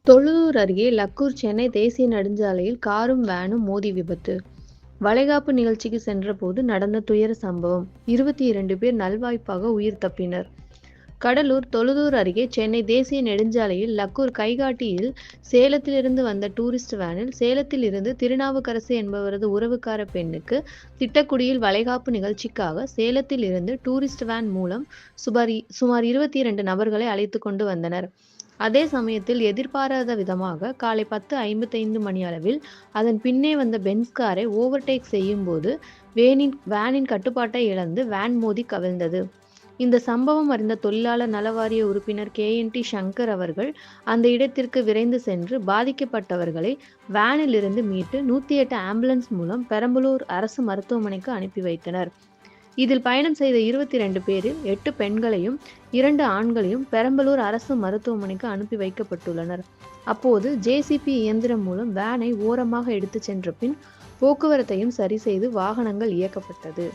தொழுதூர் அருகே லக்கூர் சென்னை தேசிய நெடுஞ்சாலையில் காரும் வேனும் மோதி விபத்து. வளைகாப்பு நிகழ்ச்சிக்கு சென்றபோது நடந்த துயர சம்பவம். 22 பேர் நல்வாய்ப்பாக உயிர் தப்பினர். கடலூர் தொழுதூர் அருகே சென்னை தேசிய நெடுஞ்சாலையில் லக்கூர் கைகாட்டியில் சேலத்திலிருந்து வந்த டூரிஸ்ட் வேனில் சேலத்தில் இருந்து திருநாவுக்கரசு என்பவரது உறவுக்கார பெண்ணுக்கு திட்டக்குடியில் வளைகாப்பு நிகழ்ச்சிக்காக சேலத்தில் இருந்து டூரிஸ்ட் வேன் மூலம் சுமார் 22 நபர்களை அழைத்து கொண்டு வந்தனர். அதே சமயத்தில் எதிர்பாராத விதமாக காலை 10:55 மணி அளவில் அதன் பின்னே வந்த பென்ஸ் காரை ஓவர்டேக் செய்யும் போது வேனின் கட்டுப்பாட்டை இழந்து வேன் மோதி கவிழ்ந்தது. இந்த சம்பவம் அறிந்த தொழிலாளர் நலவாரிய உறுப்பினர் KNT சங்கர் அவர்கள் அந்த இடத்திற்கு விரைந்து சென்று பாதிக்கப்பட்டவர்களை வேனில் இருந்து மீட்டு 108 ஆம்புலன்ஸ் மூலம் பெரம்பலூர் அரசு மருத்துவமனைக்கு அனுப்பி வைத்தனர். இதில் பயணம் செய்த 22 பேரில் 8 பெண்களையும் 2 ஆண்களையும் பெரம்பலூர் அரசு மருத்துவமனைக்கு அனுப்பி வைக்கப்பட்டுள்ளனர். அப்போது JCB இயந்திரம் மூலம் வேனை ஓரமாக எடுத்துச் சென்ற பின் போக்குவரத்தையும் சரி செய்து வாகனங்கள் இயக்கப்பட்டது.